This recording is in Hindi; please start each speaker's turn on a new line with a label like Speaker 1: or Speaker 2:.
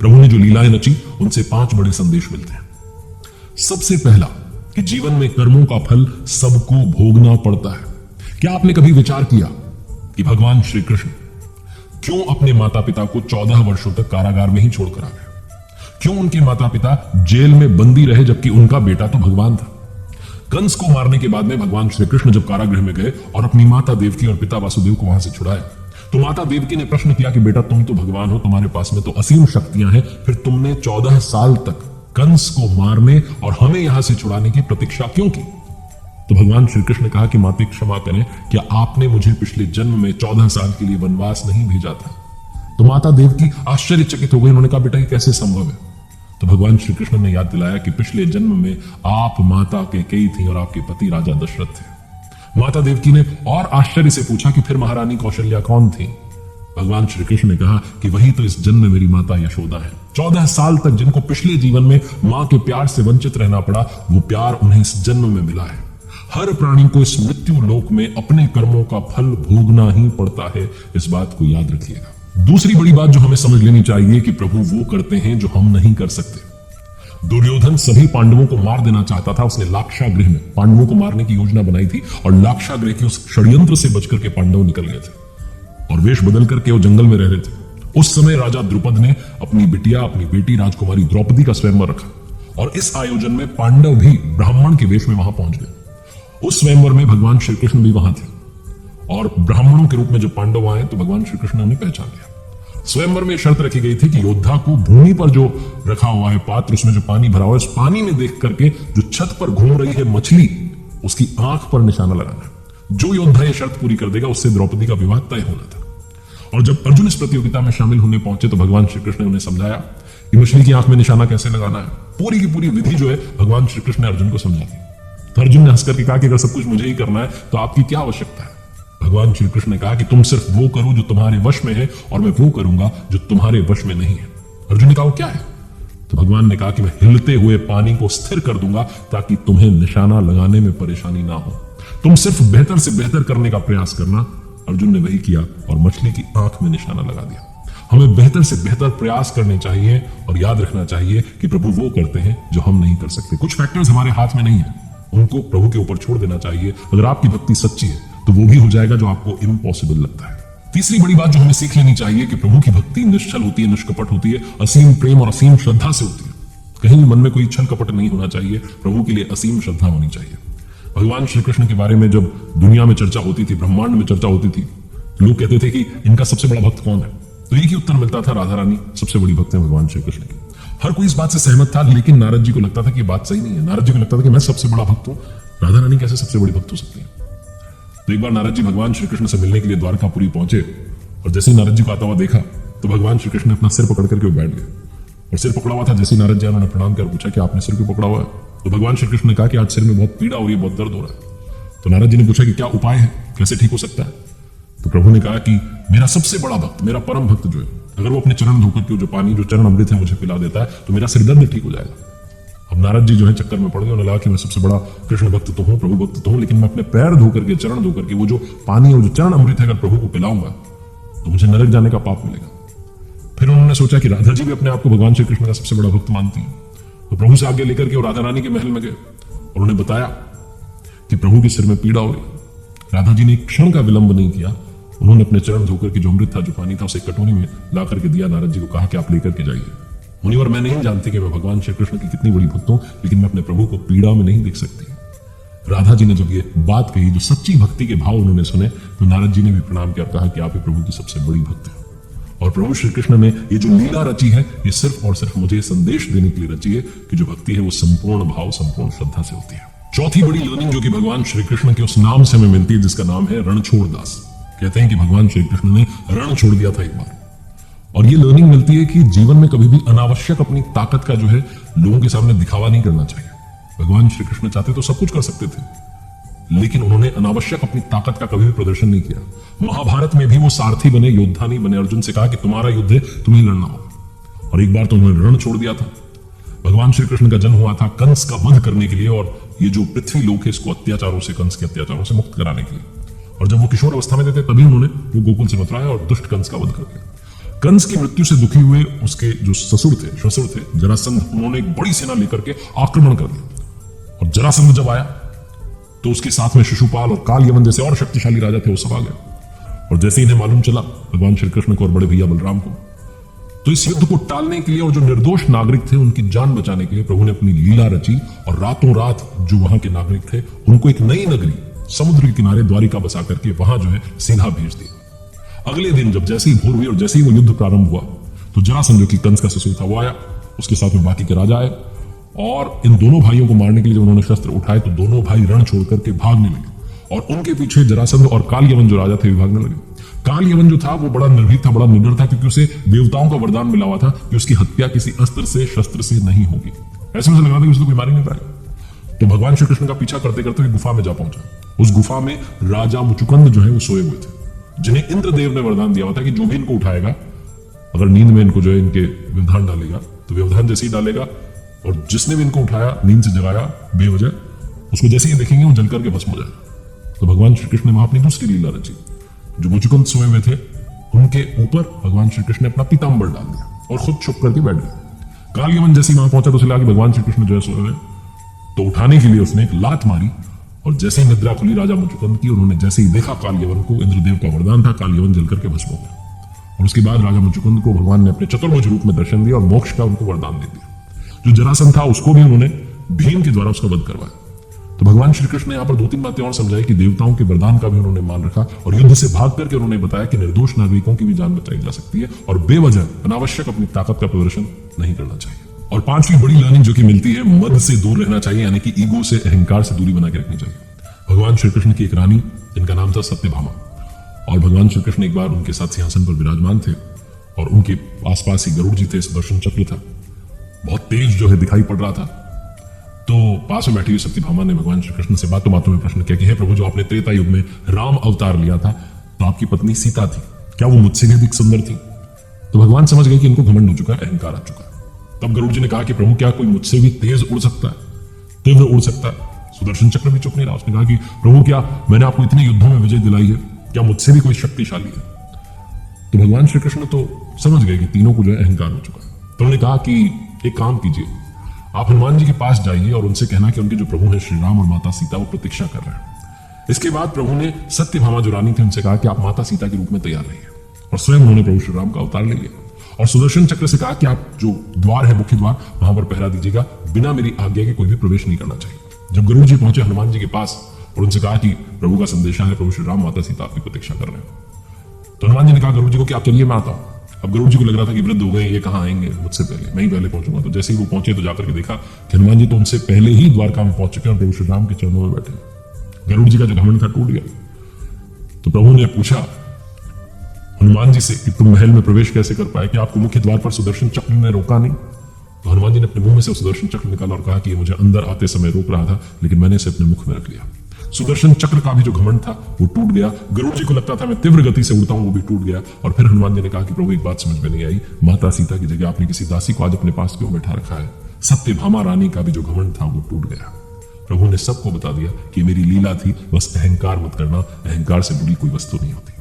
Speaker 1: प्रभु ने जो लीलाएं रची उनसे 5 बड़े संदेश मिलते हैं। सबसे पहला कि जीवन में कर्मों का फल सबको भोगना पड़ता है। क्या आपने कभी विचार किया कि भगवान श्री कृष्ण क्यों अपने माता पिता को 14 वर्षों तक कारागार में ही छोड़कर आ गए? क्यों उनके माता पिता जेल में बंदी रहे जबकि उनका बेटा तो भगवान था? कंस को मारने के बाद में भगवान श्री कृष्ण जब कारागृह में गए और अपनी माता देवकी और पिता वासुदेव को वहां से छुड़ाया, तो माता देवकी ने प्रश्न किया कि बेटा तुम तो भगवान हो, तुम्हारे पास में तो असीम शक्तियां हैं, फिर तुमने 14 साल तक कंस को मारने और हमें यहां से छुड़ाने की प्रतीक्षा क्यों की? तो भगवान श्री कृष्ण ने कहा कि माते क्षमा करें, क्या आपने मुझे पिछले जन्म में 14 साल के लिए वनवास नहीं भेजा था? तो माता देवकी आश्चर्यचकित हो गई। उन्होंने कहा बेटा ये कैसे संभव है? तो भगवान श्री कृष्ण ने याद दिलाया कि पिछले जन्म में आप माता कैकेयी थी और आपके पति राजा दशरथ थे। माता देवकी ने और आश्चर्य से पूछा कि फिर महारानी कौशल्या कौन थी? भगवान श्री कृष्ण ने कहा कि वही तो इस जन्म में मेरी माता यशोदा है। 14 साल तक जिनको पिछले जीवन में मां के प्यार से वंचित रहना पड़ा, वो प्यार उन्हें इस जन्म में मिला है। हर प्राणी को इस मृत्यु लोक में अपने कर्मों का फल भोगना ही पड़ता है, इस बात को याद रखिएगा। दूसरी बड़ी बात जो हमें समझ लेनी चाहिए कि प्रभु वो करते हैं जो हम नहीं कर सकते। दुर्योधन सभी पांडवों को मार देना चाहता था। उसने लाक्षागृह में पांडवों को मारने की योजना बनाई थी और लाक्षागृह के उस षड्यंत्र से बचकर के पांडव निकल गए थे और वेश बदल करके वो जंगल में रह रहे थे। उस समय राजा द्रुपद ने अपनी बिटिया, अपनी बेटी राजकुमारी द्रौपदी का स्वयंवर रखा और इस आयोजन में पांडव भी ब्राह्मण के वेश में वहां पहुंच गए। उस स्वयंवर में भगवान श्री कृष्ण भी वहां थे और ब्राह्मणों के रूप में जब पांडव आए तो भगवान श्री कृष्ण ने उन्हें पहचान लिया। स्वयंवर में शर्त रखी गई थी कि योद्धा को भूमि पर जो रखा हुआ है पात्र, उसमें जो पानी भरा हुआ है, उस पानी में देख करके जो छत पर घूम रही है मछली, उसकी आंख पर निशाना लगाना है। जो योद्धा ये शर्त पूरी कर देगा उससे द्रौपदी का विवाह तय होना था। और जब अर्जुन इस प्रतियोगिता में शामिल होने पहुंचे तो भगवान श्री कृष्ण ने उन्हें समझाया कि मछली की आंख में निशाना कैसे लगाना है। पूरी की पूरी विधि जो है भगवान श्री कृष्ण ने अर्जुन को समझा दी। तो अर्जुन ने हंसकर के कहा कि अगर सब कुछ मुझे ही करना है तो आपकी क्या आवश्यकता है? भगवान श्री कृष्ण ने कहा कि तुम सिर्फ वो करो जो तुम्हारे वश में है और मैं वो करूंगा जो तुम्हारे वश में नहीं है। अर्जुन ने कहा वो क्या है? तो भगवान ने कहा कि मैं हिलते हुए पानी को स्थिर कर दूंगा ताकि तुम्हें निशाना लगाने में परेशानी ना हो। तुम सिर्फ बेहतर से बेहतर करने का प्रयास करना। अर्जुन ने वही किया और मछली की आंख में निशाना लगा दिया। हमें बेहतर से बेहतर प्रयास करने चाहिए और याद रखना चाहिए कि प्रभु वो करते हैं जो हम नहीं कर सकते। कुछ फैक्टर्स हमारे हाथ में नहीं है, उनको प्रभु के ऊपर छोड़ देना चाहिए। अगर आपकी भक्ति सच्ची है तो वो भी हो जाएगा जो आपको इम्पॉसिबल लगता है। तीसरी बड़ी बात जो हमें सीख लेनी चाहिए कि प्रभु की भक्ति निश्चल होती है, निष्कपट होती है, असीम प्रेम और असीम श्रद्धा से होती है। कहीं भी मन में कोई छल कपट नहीं होना चाहिए। प्रभु के लिए असीम श्रद्धा होनी चाहिए। भगवान श्री कृष्ण के बारे में जब दुनिया में चर्चा होती थी, ब्रह्मांड में चर्चा होती थी, लोग कहते थे कि इनका सबसे बड़ा भक्त कौन है? तो एक ही उत्तर मिलता था, राधा रानी सबसे बड़ी भक्त है भगवान श्री कृष्ण की। हर कोई इस बात से सहमत था, लेकिन नारद जी को लगता था कि बात सही नहीं है। नारद जी को लगता था कि मैं सबसे बड़ा भक्त हूं, राधा रानी कैसे सबसे बड़ी भक्त हो सकती है? तो एक बार नारद जी भगवान श्री कृष्ण से मिलने के लिए द्वारकापुरी पहुंचे और जैसे ही नारद जी को आता हुआ देखा तो भगवान श्री कृष्ण ने अपना सिर पकड़ करके बैठ गए और सिर पकड़ा हुआ था। जैसे नारद जी उन्होंने प्रणाम कर पूछा कि आपने सिर क्यों पकड़ा हुआ है? तो भगवान श्री कृष्ण ने कहा कि आज सिर में बहुत पीड़ा हो रही है, बहुत दर्द हो रहा है। तो नारद जी ने पूछा कि क्या उपाय है, कैसे ठीक हो सकता है? तो प्रभु ने कहा कि मेरा सबसे बड़ा भक्त, मेरा परम भक्त जो है, अगर वो अपने चरण धोकर के जो पानी, जो चरण अमृत है मुझे पिला देता है तो मेरा सिर दर्द ठीक हो जाएगा। अब नारद जी जो है चक्कर में पड़ गए। उन्होंने कहा कि मैं सबसे बड़ा कृष्ण भक्त तो हूं, प्रभु भक्त तो हूं, लेकिन मैं अपने पैर धोकर के, चरण धोकर के वो जो पानी और जो चरण अमृत है अगर प्रभु को पिलाऊंगा तो मुझे नरक जाने का पाप मिलेगा। फिर उन्होंने सोचा कि राधा जी भी अपने आप को भगवान श्री कृष्ण का सबसे बड़ा भक्त मानती हैं, तो प्रभु से आगे लेकर के वो राधा रानी के महल में गए और उन्हें बताया कि प्रभु के सिर में पीड़ा हो रही। राधा जी ने एक क्षण का विलंब नहीं किया। उन्होंने अपने चरण धोकर के जो अमृत था, जो पानी था, उसे कटोरी में ला करके दिया। नारद जी को कहा कि आप लेकर के जाइए। मुनिवर, मैं नहीं जानती कि मैं भगवान श्री कृष्ण की कितनी बड़ी भक्त हूं, लेकिन मैं अपने प्रभु को पीड़ा में नहीं देख सकती। राधा जी ने जब ये बात कही, जो सच्ची भक्ति के भाव उन्होंने सुने, तो नारद जी ने भी प्रणाम किया, कहा कि आप ही प्रभु की सबसे बड़ी भक्त हैं। और प्रभु श्री कृष्ण ने ये जो लीला रची है, ये सिर्फ और सिर्फ मुझे संदेश देने के लिए रची है कि जो भक्ति है वो संपूर्ण भाव, संपूर्ण श्रद्धा से होती है। चौथी बड़ी लर्निंग जो कि भगवान श्री कृष्ण के उस नाम से हमें मिलती है, जिसका नाम है रणछोड़ दास। कहते हैं कि भगवान श्री कृष्ण ने रण छोड़ दिया था एक बार, और ये लर्निंग मिलती है कि जीवन में कभी भी अनावश्यक अपनी ताकत का जो है लोगों के सामने दिखावा नहीं करना चाहिए। भगवान श्री कृष्ण चाहते तो सब कुछ कर सकते थे, लेकिन उन्होंने अनावश्यक अपनी ताकत का कभी भी प्रदर्शन नहीं किया। महाभारत में भी वो सारथी बने, योद्धा नहीं बने। अर्जुन से कहा कि तुम्हारा युद्ध है, तुम्हें लड़ना होगा, और एक बार तो उन्होंने रण छोड़ दिया था। भगवान श्री कृष्ण का जन्म हुआ था कंस का वध करने के लिए, और ये जो पृथ्वी लोक है इसको अत्याचारों से, कंस के अत्याचारों से मुक्त कराने के लिए। और जब वो किशोर अवस्था में थे तभी उन्होंने वो गोकुल से मथुरा और दुष्ट कंस का वध कर दिया। कंस की मृत्यु से दुखी हुए उसके जो ससुर थे जरासंध, उन्होंने एक बड़ी सेना लेकर के आक्रमण कर दिया। और जरासंध जब आया तो उसके साथ में शिशुपाल और काल यवन जैसे और शक्तिशाली राजा थे, वो सब आ गए। और जैसे इन्हें मालूम चला भगवान श्री कृष्ण को और बड़े भैया बलराम को, तो इस युद्ध को टालने के लिए और जो निर्दोष नागरिक थे उनकी जान बचाने के लिए प्रभु ने अपनी लीला रची और रातों रात जो वहां के नागरिक थे उनको एक नई नगरी समुद्र के किनारे द्वारिका बसा करके वहां जो है सीधा भेज दिया। अगले दिन जब जैसे ही भोर हुई और जैसे ही वो युद्ध प्रारंभ हुआ तो जरासंध जो कि कंस का ससुर था वो आया, उसके साथ में बाकी के राजा आए और इन दोनों भाइयों को मारने के लिए जब उन्होंने शस्त्र उठाए तो दोनों भाई रण छोड़ करके भागने लगे और उनके पीछे जरासंध और काल यवन जो राजा थे भागने लगे। काल यवन जो था वो बड़ा निर्भीक था, बड़ा निडर था, क्योंकि उसे देवताओं का वरदान मिला हुआ था कि उसकी हत्या किसी अस्त्र से शस्त्र से नहीं होगी। ऐसे में लग रहा था कि उसे कोई मार ही नहीं पाएगा। तो भगवान श्री कृष्ण का पीछा करते करते एक गुफा में जा पहुंचा। उस गुफा में राजा मुचुकुंद जो है वो सोए हुए थे, जिन्हें इंद्रदेव ने वरदान दिया हुआ था कि जो भी इनको उठाएगा, अगर नींद में इनको जो है इनके व्यवधान डालेगा तो व्यवधान जैसे ही डालेगा और जिसने भी इनको उठाया नींद से जगाया बेवजह, उसको जैसे ही देखेंगे वो जल करके भस्म हो जाएगा। तो भगवान श्री कृष्ण ने वहां अपनी दूसरी लीला रची। जो मुचुकुंद सोए हुए थे उनके ऊपर भगवान श्री कृष्ण ने अपना पीतांबर डाल दिया और खुद छुप करके बैठ गए। काल यवन जैसे ही वहां पहुंचा तो उसे लगा कि भगवान श्री कृष्ण जो है सोए हुए, तो उठाने के लिए उसने एक लात मारी और जैसे ही निद्रा खुली राजा मुचुकुंद की, उन्होंने जैसे ही देखा काल यवन को, इंद्रदेव का वरदान था, काल यवन जल करके भस्म हो गया। और उसके बाद राजा मुचुकुंद को भगवान ने अपने चतुर्भुज रूप में दर्शन दिया और मोक्ष का उनको वरदान दे दिया। जो जरासंध था उसको भी उन्होंने भीम के द्वारा उसका वध करवाया। तो भगवान श्री कृष्ण ने यहाँ पर दो तीन बातें और समझाई कि देवताओं के वरदान का भी उन्होंने मान रखा और युद्ध से भाग करके उन्होंने बताया कि निर्दोष नागरिकों की भी जान बचाई जा सकती है और बेवजह अनावश्यक अपनी ताकत का प्रदर्शन नहीं करना चाहिए। और पांचवी बड़ी लर्निंग जो कि मिलती है, मद से दूर रहना चाहिए, यानी कि ईगो से, अहंकार से दूरी बना के रखनी चाहिए। भगवान श्री कृष्ण की एक रानी जिनका नाम था सत्यभामा, और भगवान श्री कृष्ण एक बार उनके साथ सिंहासन पर विराजमान थे और उनके आसपास ही गरुड़ जी थे, सुदर्शन चक्र था, बहुत तेज जो है दिखाई पड़ रहा था। तो पास में बैठी हुई सत्यभामा ने भगवान श्री कृष्ण से बातों बातों में प्रश्न किया कि हे प्रभु, जो आपने त्रेता युग में राम अवतार लिया था तो आपकी पत्नी सीता थी, क्या वो मुझसे भी अधिक सुंदर थी? तो भगवान समझ गए कि इनको घमंड हो चुका है, अहंकार आ चुका है। तब गरुड़ जी ने कहा कि प्रभु, क्या कोई मुझसे भी तेज उड़ सकता है, तीव्र उड़ सकता है? सुदर्शन चक्र भी चुप नहीं रहा। उसने कहा कि प्रभु, क्या मैंने आपको इतने युद्धों में विजय दिलाई है, क्या मुझसे भी कोई शक्तिशाली है? तो भगवान श्री कृष्ण तो समझ गए कि तीनों को जो है अहंकार हो चुका है। तो उन्होंने कहा कि एक काम कीजिए, आप हनुमान जी के पास जाइए और उनसे कहना कि उनके जो प्रभु हैं श्री राम और माता सीता वो प्रतीक्षा कर रहे हैं। इसके बाद प्रभु ने सत्यभामा जो रानी थी उनसे कहा कि आप माता सीता के रूप में तैयार रहिए, और स्वयं उन्होंने प्रभु श्री राम का अवतार ले लिया। और सुदर्शन चक्र से कहा कि आप जो द्वार है, मुख्य द्वार, वहां पर पहरा दीजिएगा, बिना मेरी आज्ञा के कोई भी प्रवेश नहीं करना चाहिए। जब गरुड़ जी पहुंचे हनुमान जी के पास और उनसे कहा कि प्रभु का संदेशा है, प्रभु श्री राम माता सीता आपकी प्रतीक्षा कर रहे हैं, तो हनुमान जी ने कहा गरुड़ जी को कि आप चलिए, मैं आता हूं। अब गरुड़ जी को लग रहा था कि वृद्ध हो गए, ये कहां आएंगे मुझसे पहले, मैं ही पहले पहुंचूंगा। तो जैसे ही वो पहुंचे तो जाकर के देखा कि हनुमान जी तो उनसे पहले ही द्वारका में पहुंच चुके हैं और प्रभु श्री राम के चरणों में बैठे। गरुड़ जी का जो घमंड था टूट गया। तो प्रभु ने पूछा हनुमान जी से कि तुम महल में प्रवेश कैसे कर पाए, कि आपको मुख्य द्वार पर सुदर्शन चक्र ने रोका नहीं? तो हनुमान जी ने अपने मुंह में से सुदर्शन चक्र निकाला और कहा कि ये मुझे अंदर आते समय रोक रहा था, लेकिन मैंने इसे अपने मुख में रख लिया। सुदर्शन चक्र का भी जो घमंड था वो टूट गया। गरुड़ जी को लगता था मैं तीव्र गति से उड़ता हूं, वो भी टूट गया। और फिर हनुमान जी ने कहा कि प्रभु, एक बात समझ में नहीं आई, माता सीता की जगह आपने किसी दासी को आज अपने पास क्यों बैठा रखा है? सत्यभामा रानी का भी जो घमंड था वो टूट गया। प्रभु ने सबको बता दिया कि मेरी लीला थी, बस अहंकार मत करना, अहंकार से बुरी कोई वस्तु नहीं होती।